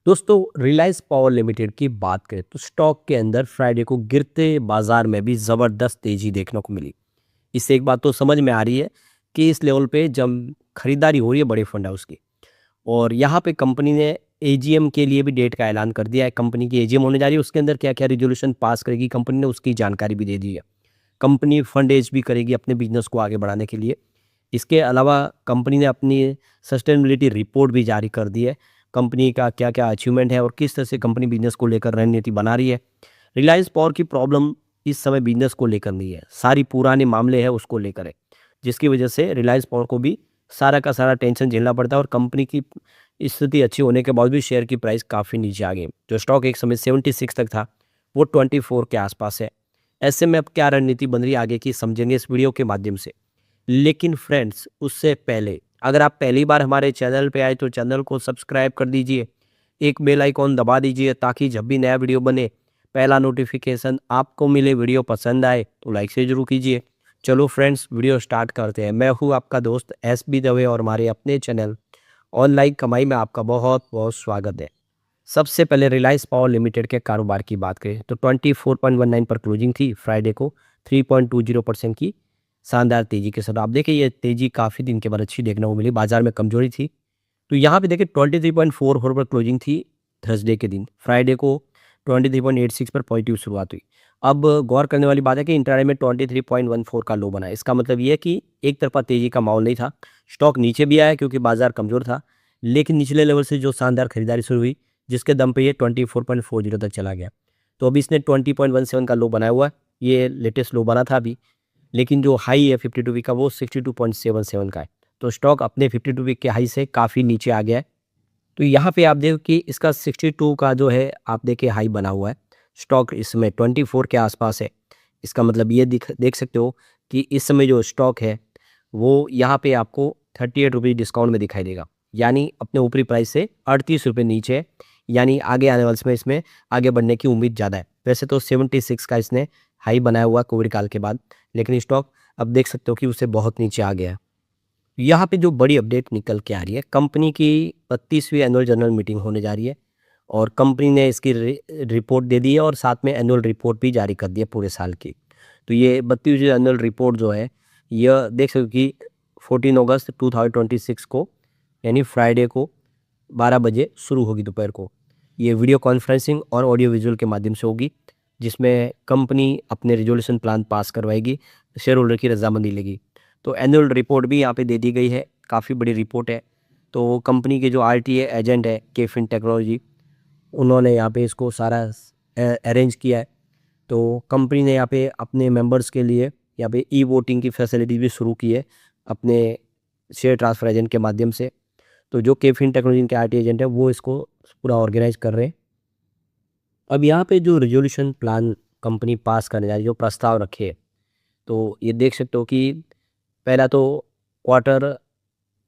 दोस्तों, Reliance power limited की बात करें तो स्टॉक के अंदर फ्राइडे को गिरते बाजार में भी ज़बरदस्त तेज़ी देखने को मिली। इससे एक बात तो समझ में आ रही है कि इस लेवल पे जब खरीदारी हो रही है बड़े फंड हाउस की। और यहाँ पे कंपनी ने एजीएम के लिए भी डेट का ऐलान कर दिया है। कंपनी की एजीएम होने जा रही है, उसके अंदर क्या क्या रेजोल्यूशन पास करेगी कंपनी ने, उसकी जानकारी भी दे दी है। कंपनी फंड रेज भी करेगी अपने बिजनेस को आगे बढ़ाने के लिए। इसके अलावा कंपनी ने अपनी सस्टेनेबिलिटी रिपोर्ट भी जारी कर दी है। कंपनी का क्या-क्या अचीवमेंट है और किस तरह से कंपनी बिज़नेस को लेकर रणनीति बना रही है। रिलायंस पावर की प्रॉब्लम इस समय बिज़नेस को लेकर नहीं है, सारी पुराने मामले हैं उसको लेकर है, जिसकी वजह से रिलायंस पावर को भी सारा का सारा टेंशन झेलना पड़ता है और कंपनी की स्थिति अच्छी होने के बाद भी शेयर की प्राइस काफ़ी नीचे आ गई। जो स्टॉक एक समय 76 तक था, वो 24 के आसपास है। ऐसे में अब क्या रणनीति बन रही है आगे की, समझेंगे इस वीडियो के माध्यम से। लेकिन फ्रेंड्स, उससे पहले अगर आप पहली बार हमारे चैनल पे आए तो चैनल को सब्सक्राइब कर दीजिए, एक बेल आइकॉन दबा दीजिए ताकि जब भी नया वीडियो बने पहला नोटिफिकेशन आपको मिले। वीडियो पसंद आए तो लाइक से जरूर कीजिए। चलो फ्रेंड्स, वीडियो स्टार्ट करते हैं। मैं हूँ आपका दोस्त SB दवे और हमारे अपने चैनल ऑनलाइन कमाई में आपका बहुत बहुत स्वागत है। सबसे पहले रिलायंस पावर लिमिटेड के कारोबार की बात करें तो 24.19 पर क्लोजिंग थी फ्राइडे को। 3.20% की शानदार तेजी के साथ आप देखिए, ये तेजी काफ़ी दिन के बाद अच्छी देखने को मिली। बाजार में कमजोरी थी तो यहाँ पे देखिए 23.44 पर क्लोजिंग थी थर्सडे के दिन। फ्राइडे को 23.86 पर पॉजिटिव शुरुआत हुई। अब गौर करने वाली बात है कि इंट्राडे में 23.14 का लो बना है। इसका मतलब ये है कि एक तरफा तेजी का माहौल नहीं था। स्टॉक नीचे भी आया क्योंकि बाजार कमजोर था, लेकिन निचले लेवल से जो शानदार खरीदारी शुरू हुई जिसके दम पे ये 24.40 तक चला गया। तो अभी इसने 20.17 का लो बनाया हुआ है। ये लेटेस्ट लो बना था अभी, लेकिन जो हाई है 52 वीक का वो 62.77 का है। तो स्टॉक अपने 52 वीक के हाई से काफ़ी नीचे आ गया है। तो यहाँ पे आप देखो कि इसका 62 का जो है आप देखिए हाई बना हुआ है। स्टॉक इस समय 24 के आसपास है। इसका मतलब ये देख सकते हो कि इस समय जो स्टॉक है वो यहाँ पे आपको 38 रुपये डिस्काउंट में दिखाई देगा, यानी अपने ऊपरी प्राइस से 38 रुपये नीचे है। यानी आगे आने वाले समय इसमें आगे बढ़ने की उम्मीद ज़्यादा है। वैसे तो 76 का इसने हाई बनाया हुआ कोविड काल के बाद, लेकिन स्टॉक अब देख सकते हो कि उससे बहुत नीचे आ गया है। यहाँ पे जो बड़ी अपडेट निकल के आ रही है, कंपनी की 32वीं एनुअल जनरल मीटिंग होने जा रही है और कंपनी ने इसकी रिपोर्ट दे दी है और साथ में एनुअल रिपोर्ट भी जारी कर दी है पूरे साल की। तो ये 32वीं एनुअल रिपोर्ट जो है, यह देख सकते हो कि 14 अगस्त 2026 को यानी फ्राइडे को 12 बजे शुरू होगी दोपहर को। ये वीडियो कॉन्फ्रेंसिंग और ऑडियो विजुअल के माध्यम से होगी, जिसमें कंपनी अपने रिजोल्यूशन प्लान पास करवाएगी, शेयर होल्डर की रजामंदी लेगी। तो एनुअल रिपोर्ट भी यहाँ पे दे दी गई है, काफ़ी बड़ी रिपोर्ट है। तो कंपनी के जो RTA एजेंट है केफिन टेक्नोलॉजी, उन्होंने यहाँ पे इसको सारा अरेंज किया है। तो कंपनी ने यहाँ पे अपने मेंबर्स के लिए यहाँ पे वोटिंग की फैसिलिटी भी शुरू की है अपने शेयर ट्रांसफर एजेंट के माध्यम से। तो जो केफिन टेक्नोलॉजी के RTA एजेंट है वो इसको पूरा ऑर्गेनाइज कर रहे हैं। अब यहाँ पे जो रिजोल्यूशन प्लान कंपनी पास करने जा रही है, जो प्रस्ताव रखे है, तो ये देख सकते हो कि पहला तो क्वार्टर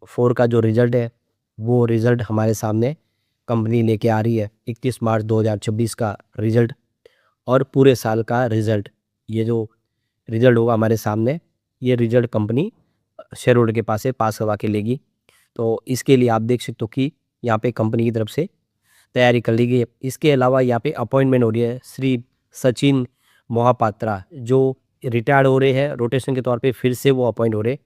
4 का जो रिज़ल्ट है, वो रिज़ल्ट हमारे सामने कंपनी लेके आ रही है। 31 मार्च 2026 का रिज़ल्ट और पूरे साल का रिज़ल्ट, ये जो रिज़ल्ट होगा हमारे सामने, ये रिज़ल्ट कंपनी शेयर होल्डर के पास से पास करवा के लेगी। तो इसके लिए आप देख सकते हो कि यहाँ पे कंपनी की तरफ से तैयारी कर ली गई है। इसके अलावा यहाँ पे अपॉइंटमेंट हो रही है श्री सचिन मोहापात्रा, जो रिटायर्ड हो रहे हैं रोटेशन के तौर पे, फिर से वो अपॉइंट हो रहे।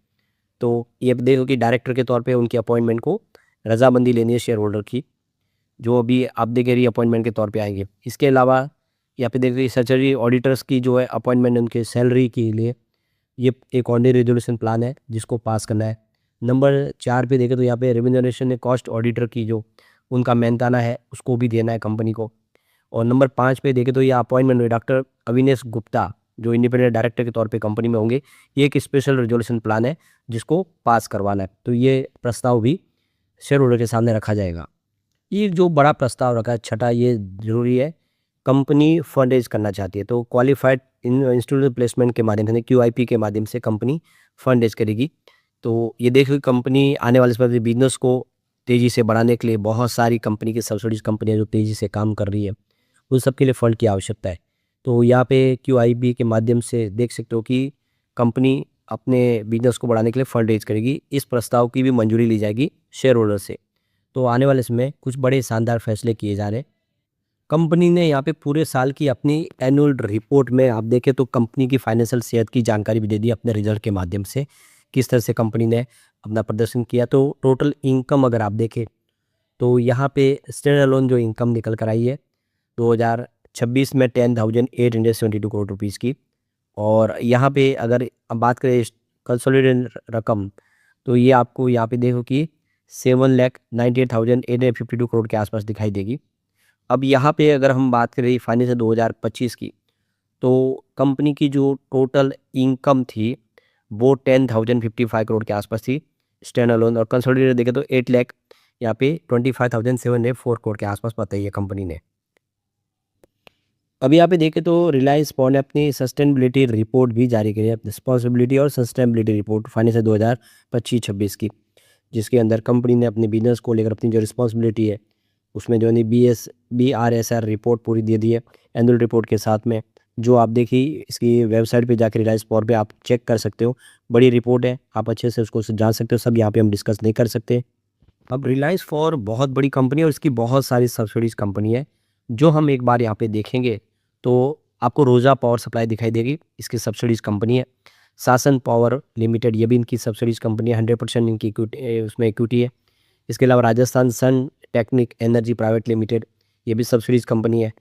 तो ये देखो कि डायरेक्टर के तौर पे उनकी अपॉइंटमेंट को रजामंदी लेनी है शेयर होल्डर की, जो अभी आप देखिए री अपॉइंटमेंट के तौर पे आएंगे। इसके अलावा यहाँ पे देखिए सैचुटरी ऑडिटर्स की जो है अपॉइंटमेंट उनके सैलरी के लिए, ये एक ऑर्डिनरी रेजोल्यूशन प्लान है जिसको पास करना है। नंबर 4 पे देखें तो यहाँ पे रेम्यूनरेशन कॉस्ट ऑडिटर की जो उनका मेहनताना है उसको भी देना है कंपनी को। और नंबर 5 पे देखें तो ये अपॉइंटमेंट हुई डॉक्टर अविनेश गुप्ता, जो इंडिपेंडेंट डायरेक्टर के तौर पे कंपनी में होंगे। ये एक स्पेशल रेजोल्यूशन प्लान है जिसको पास करवाना है। तो ये प्रस्ताव भी शेयर होल्डर के सामने रखा जाएगा। ये जो बड़ा प्रस्ताव रखा है छठा, ये जरूरी है। कंपनी फंड रेज करना चाहती है तो क्वालिफाइड इंस्टीट्यूशनल प्लेसमेंट के माध्यम से, QIP के माध्यम से कंपनी फंड रेज करेगी। तो ये देखो कंपनी आने वाले समय में बिजनेस को तेज़ी से बढ़ाने के लिए बहुत सारी कंपनी की सब्सिडीज कंपनियां जो तेज़ी से काम कर रही है, उन सब के लिए फंड की आवश्यकता है। तो यहाँ पे QIB के माध्यम से देख सकते हो कि कंपनी अपने बिजनेस को बढ़ाने के लिए फंड रेज करेगी। इस प्रस्ताव की भी मंजूरी ली जाएगी शेयर होल्डर से। तो आने वाले समय में कुछ बड़े शानदार फैसले किए जा रहे हैं। कंपनी ने यहाँ पे पूरे साल की अपनी एनुअल रिपोर्ट में आप देखें तो कंपनी की फाइनेंशियल सेहत की जानकारी भी दे दी अपने रिजल्ट के माध्यम से, किस तरह से कंपनी ने अपना प्रदर्शन किया। तो टोटल इनकम अगर आप देखें तो यहाँ पे स्टैंड अलोन जो इनकम निकल कर आई है 2026 में 10,872 करोड़ रुपीज़ की। और यहाँ पे अगर अब बात करें कंसोलिडेटेड रकम, तो ये आपको यहाँ पे देखो कि 7,98,852 करोड़ के आसपास दिखाई देगी। अब यहाँ पे अगर हम बात करें फाइनेंशियल 2025 की, तो कंपनी की जो टोटल इनकम थी वो 10,055 करोड़ के आसपास थी स्टैंड अलोन, और कंसोलिडेटेड देखें तो 8 लाख यहाँ पे 25,704 करोड़ के आसपास बताई है कंपनी ने। अभी यहाँ पे देखें तो रिलायंस पॉल ने अपनी सस्टेनेबिलिटी रिपोर्ट भी जारी करी है, रिस्पॉन्सिबिलिटी और सस्टेनेबिलिटी रिपोर्ट फाइनेंशियल 2025-26 की, जिसके अंदर कंपनी ने अपने बिजनेस को लेकर अपनी जो रिस्पॉन्सिबिलिटी है उसमें जो है BRSR रिपोर्ट पूरी दे दी है एनुअल रिपोर्ट के साथ में, जो आप देखिए इसकी वेबसाइट पे जाकर रिलायंस पॉल पे आप चेक कर सकते हो। बड़ी रिपोर्ट है, आप अच्छे से उसको जान सकते हो, सब यहाँ पे हम डिस्कस नहीं कर सकते। अब रिलायंस फॉर बहुत बड़ी कंपनी है और इसकी बहुत सारी सब्सिडीज कंपनी है। जो हम एक बार यहाँ पे देखेंगे तो आपको रोज़ा पावर सप्लाई दिखाई देगी, इसकी सब्सिडीज कंपनी है। शासन पावर लिमिटेड, ये भी इनकी सब्सिडीज कंपनी है, 100% इनकी इक्विटी उसमें इक्विटी है। इसके अलावा Rajasthan Sun Technique Energy private Limited, ये भी सब्सिडीज कंपनी है।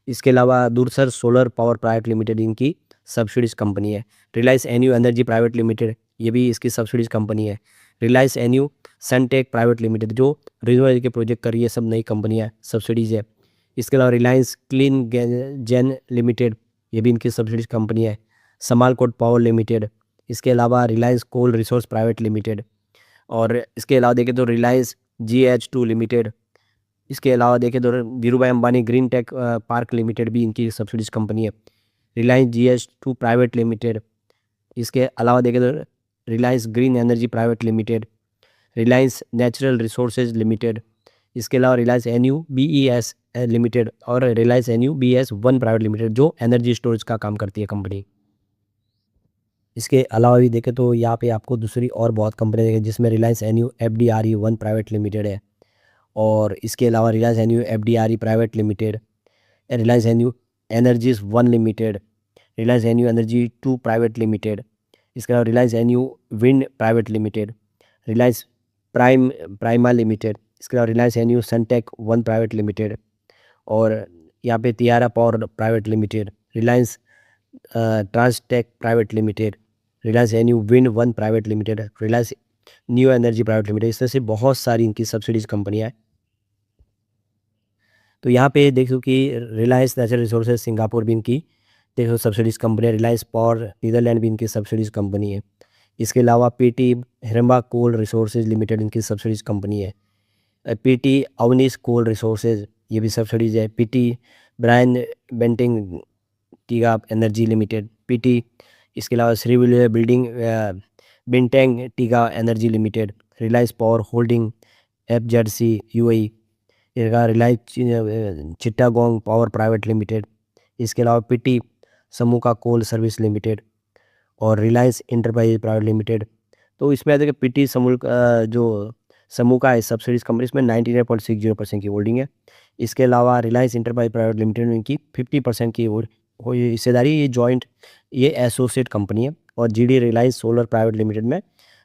इसके अलावा Dursar Solar Power private Limited इनकी सब्सिडीज कंपनी है। Reliance NU Energy private Limited, ये भी इसकी सब्सिडीज कंपनी है। Reliance NU Suntech Private Limited जो रिन्यूएबल के प्रोजेक्ट कर रही है, सब नई कंपनियाँ सब्सिडीज़ है। इसके अलावा रिलायंस क्लीन जेन लिमिटेड, ये भी इनकी सब्सिडीज कंपनी है। समालकोट पावर लिमिटेड, इसके अलावा रिलायंस कोल रिसोर्स प्राइवेट लिमिटेड, और इसके अलावा देखें तो रिलायंस GH2 लिमिटेड, इसके अलावा देखें तो Dhirubhai Ambani Green Tech Park Limited भी इनकी सब्सिडीज कंपनी है। रिलायंस GH2 प्राइवेट लिमिटेड, इसके अलावा देखें तो Reliance green energy private limited, Reliance natural resources limited, इसके अलावा रिलायंस एन्यू BES लिमिटेड और Reliance any BS1 private Limited जो एनर्जी स्टोरेज का काम करती है कंपनी। इसके अलावा भी देखें तो यहाँ पे आपको दूसरी और बहुत कंपनी देखें, जिसमें Reliance any FDRE1 private limited है, और इसके अलावा Reliance NU FDRE private limited, Reliance NU energies 1 limited, Reliance NU energy 2 private limited, इसके अलावा Reliance NU wind private limited, Reliance Prima limited, इसके अलावा Reliance NU Suntech 1 private limited, और यहाँ पे Tiara power private limited, Reliance Transtech private limited, Reliance NU wind 1 private limited, Reliance new energy private limited. इस तरह से बहुत सारी इनकी सब्सिडीज कंपनियाँ हैं। तो यहाँ पे देखो कि रिलायंस नेचुरल रिसोर्सेज सिंगापुर भी इनकी देखो सब्सिडीज कंपनी है। रिलायंस पावर नीदरलैंड भी इनकी सब्सिडीज कंपनी है। इसके अलावा PT Heramba coal resources limited इनकी सब्सिडीज कंपनी है। PT अवनीश कोल रिसोर्सेज, ये भी सब्सिडीज है। PT ब्रायन बेंटिंग टीगा एनर्जी लिमिटेड, PT इसके अलावा श्री बिल्डिंग बिंटेंग टीगा energy limited, Reliance power holding FZC UAE, Reliance Chittagong power private limited, इसके अलावा PT Sumukha coal service limited और रिलायंस इंटरप्राइज प्राइवेट लिमिटेड। तो इसमें देखिए PT जो समूका है सब्सिडीज कंपनी, इसमें 99.60% की होल्डिंग है। इसके अलावा रिलायंस इंटरप्राइज प्राइवेट लिमिटेड में इनकी 50% की हिस्सेदारी, ये जॉइंट ये एसोसिएट कंपनी है। और GD Reliance solar private limited में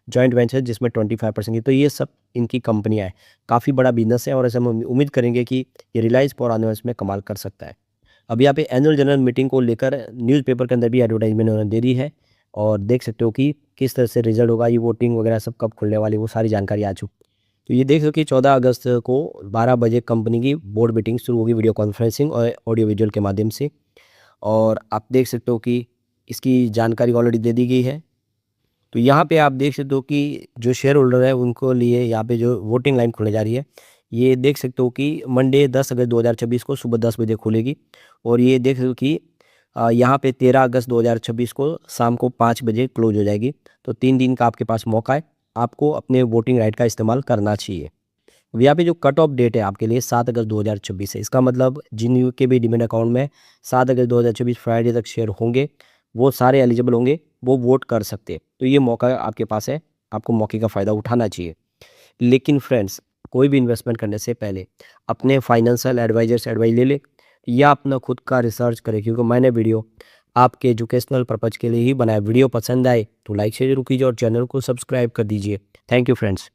जॉइंट वेंचर जिसमें 25% की। तो ये सब इनकी कंपनियां हैं, काफ़ी बड़ा बिजनेस है और ऐसे हम उम्मीद करेंगे कि ये रिलायंस पावर आने वाले में कमाल कर सकता है। अब यहाँ पे एनुअल जनरल मीटिंग को लेकर न्यूज़पेपर के अंदर भी एडवर्टाइजमेंट उन्होंने दे दी है, और देख सकते हो कि किस तरह से रिजल्ट होगा, ये वोटिंग वगैरह सब कब खुलने वाली, वो सारी जानकारी आ चुकी। तो ये देख सकते हो कि 14 अगस्त को 12 बजे कंपनी की बोर्ड मीटिंग शुरू होगी वीडियो कॉन्फ्रेंसिंग और ऑडियो विजुअल के माध्यम से, और आप देख सकते हो कि इसकी जानकारी ऑलरेडी दे दी गई है। तो यहाँ पे आप देख सकते हो कि जो शेयर होल्डर है उनको लिए यहाँ पे जो वोटिंग लाइन खुलने जा रही है, ये देख सकते हो कि मंडे 10 अगस्त 2026 को सुबह 10 बजे खुलेगी, और ये देख सकते हो कि यहाँ पे 13 अगस्त 2026 को शाम को 5 बजे क्लोज हो जाएगी। तो 3 दिन का आपके पास मौका है, आपको अपने वोटिंग राइट का इस्तेमाल करना चाहिए। अब यहाँ पे जो कट ऑफ डेट है आपके लिए 7 अगस्त 2026 है। इसका मतलब जिन के भी डिमेट अकाउंट में 7 अगस्त 2026 फ्राइडे तक शेयर होंगे, वो सारे एलिजिबल होंगे, वो वोट कर सकते हैं। तो ये मौका आपके पास है, आपको मौके का फ़ायदा उठाना चाहिए। लेकिन फ्रेंड्स, कोई भी इन्वेस्टमेंट करने से पहले अपने फाइनेंशियल एडवाइजर से एडवाइस ले ले या अपना खुद का रिसर्च करें, क्योंकि मैंने वीडियो आपके एजुकेशनल पर्पज़ के लिए ही बनाया। वीडियो पसंद आए तो लाइक शेयर जरूर कीजिए और चैनल को सब्सक्राइब कर दीजिए। Thank you friends.